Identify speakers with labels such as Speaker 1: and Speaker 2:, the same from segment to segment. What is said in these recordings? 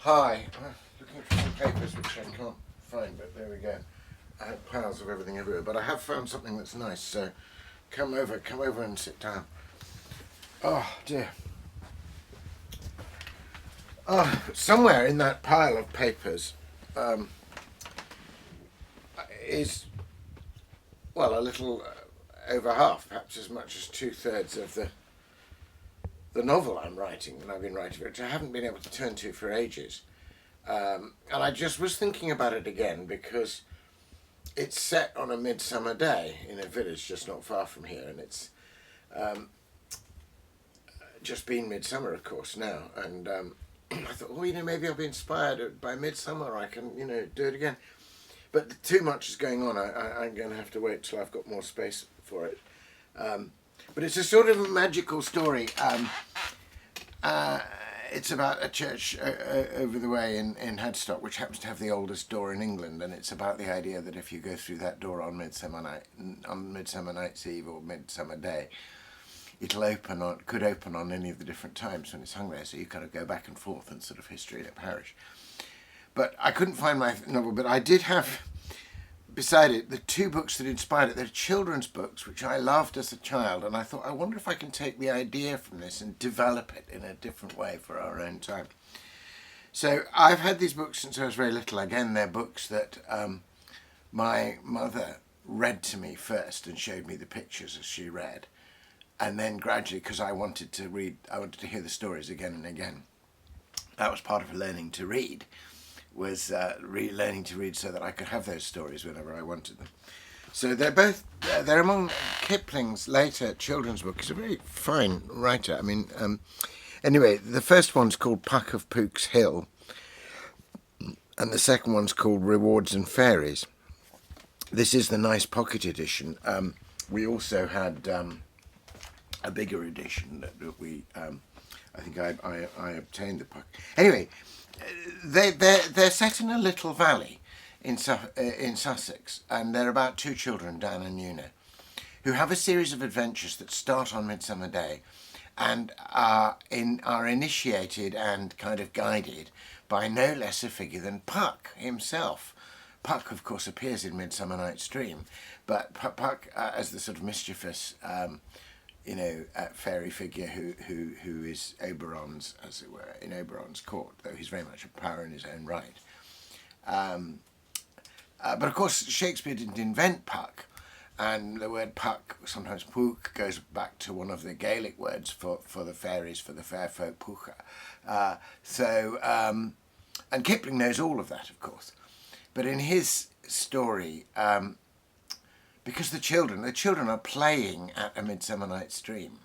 Speaker 1: Hi, looking for some papers which I can't find, but there we go. I have piles of everything everywhere, but I have found something that's nice, so come over and sit down. Oh dear. Oh, somewhere in that pile of papers um, is, well, a little over half, perhaps as much as 2/3 of the novel I'm writing, that I've been writing, which I haven't been able to turn to for ages. And I just was thinking about it again because it's set on a midsummer day in a village just not far from here, and it's um, just been midsummer, of course, now. And I thought, well, maybe I'll be inspired by midsummer. I can, do it again. But too much is going on. I'm going to have to wait till I've got more space for it. But it's a sort of magical story. It's about a church over the way in Hadstock, which happens to have the oldest door in England, and it's about the idea that if you go through that door on Midsummer Night's Eve or Midsummer Day, could open on any of the different times when it's hung there. So you kind of go back and forth in sort of history of the parish. But I couldn't find my novel, but I did have beside it the two books that inspired it. They're children's books, which I loved as a child, and I thought, I wonder if I can take the idea from this and develop it in a different way for our own time. So I've had these books since I was very little. Again, they're books that my mother read to me first and showed me the pictures as she read, and then gradually, because I wanted to hear the stories again and again. That was part of learning to read, was learning to read so that I could have those stories whenever I wanted them. So they're among Kipling's later children's book. He's a very fine writer. I mean, anyway, the first one's called Puck of Pook's Hill, and the second one's called Rewards and Fairies. This is the nice pocket edition. We also had a bigger edition that we, I think I obtained the Puck. Anyway, they're set in a little valley in Sussex, and they're about two children, Dan and Una, who have a series of adventures that start on Midsummer Day and are initiated and kind of guided by no less a figure than Puck himself. Puck, of course, appears in Midsummer Night's Dream, but Puck as the sort of mischievous fairy figure who is Oberon's, as it were, in Oberon's court, though he's very much a power in his own right. But of course, Shakespeare didn't invent Puck, and the word Puck, sometimes Pook, goes back to one of the Gaelic words for the fairies, for the fair folk, Pooka. And Kipling knows all of that, of course. But in his story, because the children are playing at A Midsummer Night's Dream,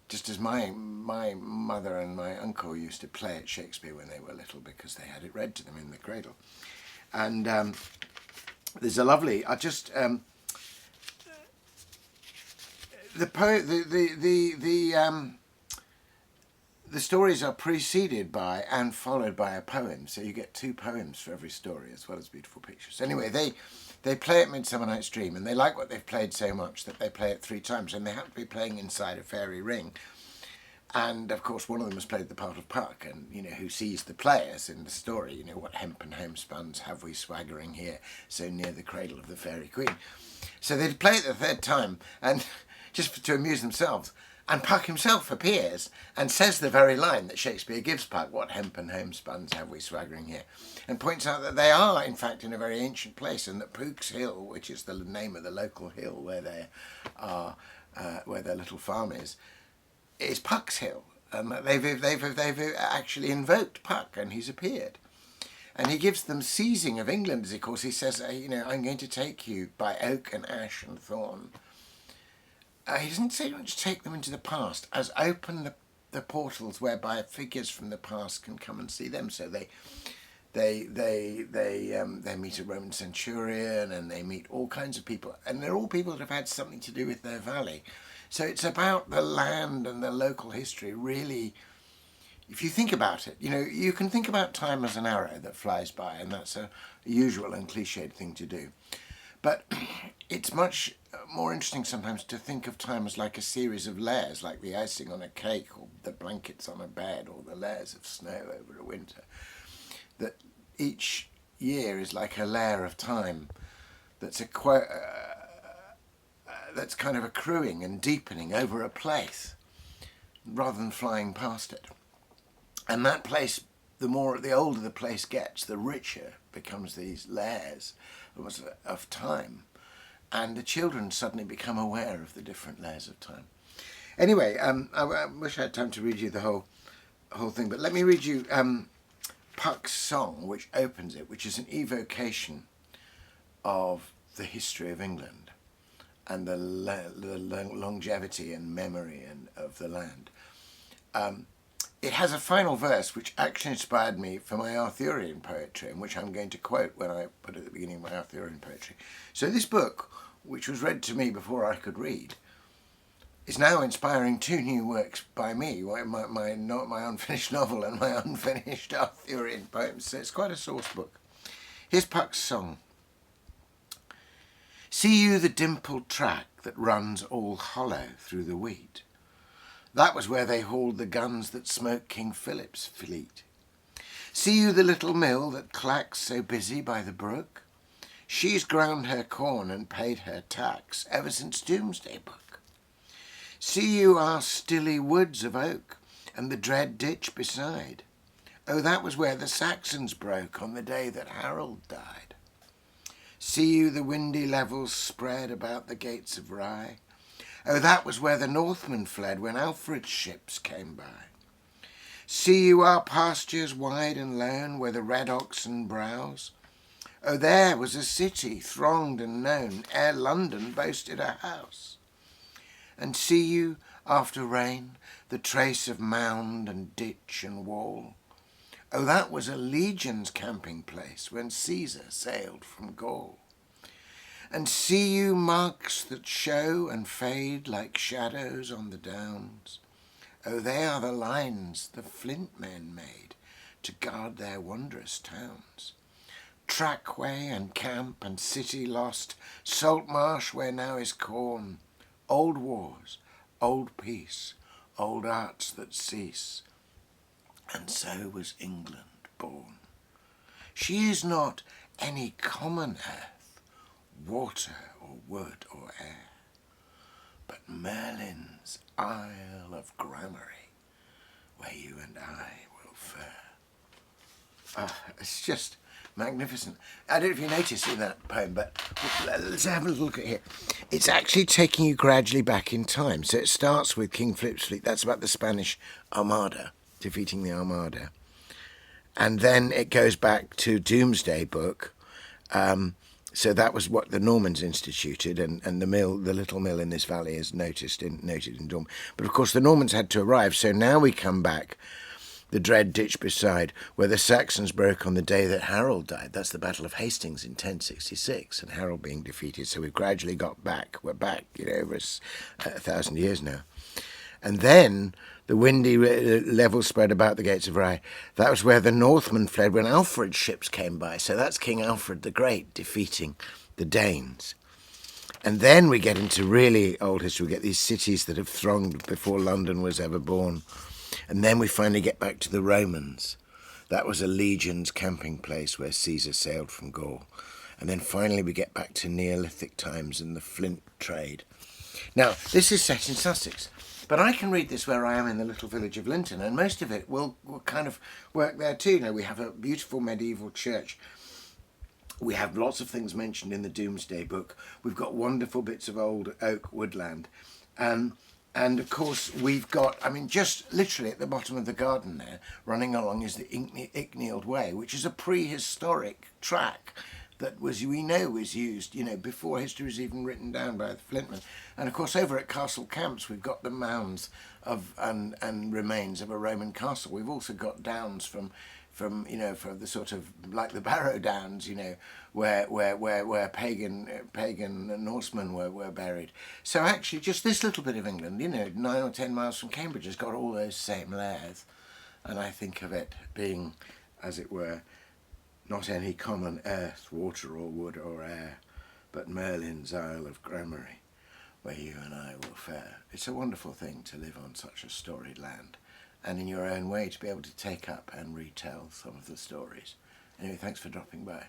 Speaker 1: just as my mother and my uncle used to play at Shakespeare when they were little, because they had it read to them in the cradle. And there's a lovely, the stories are preceded by and followed by a poem, so you get two poems for every story as well as beautiful pictures. Anyway, they play at Midsummer Night's Dream, and they like what they've played so much that they play it 3 times, and they happen to be playing inside a fairy ring. And of course, one of them has played the part of Puck, and who sees the players in the story. What hempen homespuns have we swaggering here, so near the cradle of the fairy queen. So they play it the 3rd time, and just to amuse themselves. And Puck himself appears and says the very line that Shakespeare gives Puck, "What hempen homespuns have we swaggering here?" and points out that they are, in fact, in a very ancient place, and that Pook's Hill, which is the name of the local hill where they are, where their little farm is Puck's Hill, and that they've actually invoked Puck, and he's appeared. And he gives them seizing of England, as of course he says, "I'm going to take you by oak and ash and thorn." He doesn't say much take them into the past, as open the portals whereby figures from the past can come and see them. So they meet a Roman centurion, and they meet all kinds of people, and they're all people that have had something to do with their valley. So it's about the land and the local history, really. If you think about it, you can think about time as an arrow that flies by, and that's a usual and cliched thing to do. But it's much more interesting sometimes to think of time as like a series of layers, like the icing on a cake, or the blankets on a bed, or the layers of snow over a winter. that each year is like a layer of time that's that's kind of accruing and deepening over a place rather than flying past it. And that place, the older the place gets, the richer becomes these layers of time. And the children suddenly become aware of the different layers of time. Anyway, I wish I had time to read you the whole thing, but let me read you Puck's song, which opens it, which is an evocation of the history of England and the longevity and memory of the land. It has a final verse which actually inspired me for my Arthurian poetry, and which I'm going to quote when I put it at the beginning of my Arthurian poetry. So this book, which was read to me before I could read, is now inspiring two new works by me, my unfinished novel and my unfinished Arthurian poems. So it's quite a source book. Here's Puck's song. See you the dimpled track that runs all hollow through the wheat? That was where they hauled the guns that smoke King Philip's fleet. See you the little mill that clacks so busy by the brook? She's ground her corn and paid her tax ever since Doomsday Book. See you our stilly woods of oak and the dread ditch beside? Oh, that was where the Saxons broke on the day that Harold died. See you the windy levels spread about the gates of Rye? Oh, that was where the Northmen fled when Alfred's ships came by. See you our pastures wide and lone where the red oxen browse? Oh, there was a city thronged and known ere London boasted a house. And see you, after rain, the trace of mound and ditch and wall? Oh, that was a legion's camping place when Caesar sailed from Gaul. And see you marks that show and fade like shadows on the downs? Oh, they are the lines the flint men made to guard their wondrous towns. Trackway and camp and city lost, salt marsh where now is corn, old wars, old peace, old arts that cease. And so was England born. She is not any common earth, water or wood or air, but Merlin's Isle of Gramarye, where you and I will fare. It's just magnificent. I don't know if you noticed in that poem, but let's have a little look at here. It's actually taking you gradually back in time. So it starts with King Philip's fleet. That's about the Spanish Armada, defeating the Armada. And then it goes back to Doomsday Book. So that was what the Normans instituted, and the little mill in this valley is noted in Dorm. But of course the Normans had to arrive, so now we come back, the dread ditch beside, where the Saxons broke on the day that Harold died. That's the Battle of Hastings in 1066, and Harold being defeated. So we've gradually got back. We're back, over 1,000 years now. And then the windy levels spread about the gates of Rye. That was where the Northmen fled when Alfred's ships came by. So that's King Alfred the Great defeating the Danes. And then we get into really old history. We get these cities that have thronged before London was ever born. And then we finally get back to the Romans. That was a legion's camping place where Caesar sailed from Gaul. And then finally we get back to Neolithic times and the flint trade. Now, this is set in Sussex. But I can read this where I am in the little village of Linton, and most of it will kind of work there too. Now, we have a beautiful medieval church. We have lots of things mentioned in the Doomsday Book. We've got wonderful bits of old oak woodland. And of course, we've got, just literally at the bottom of the garden there, running along is the Icknield Way, which is a prehistoric track that was used, before history was even written down by the Flintmen. And of course, over at Castle Camps, we've got the mounds and remains of a Roman castle. We've also got downs from the sort of like the Barrow Downs, where pagan Norsemen were buried. So actually, just this little bit of England, 9 or 10 miles from Cambridge, has got all those same layers, and I think of it being, as it were, not any common earth, water or wood or air, but Merlin's Isle of Gramarye, where you and I will fare. It's a wonderful thing to live on such a storied land, and in your own way to be able to take up and retell some of the stories Anyway, thanks for dropping by.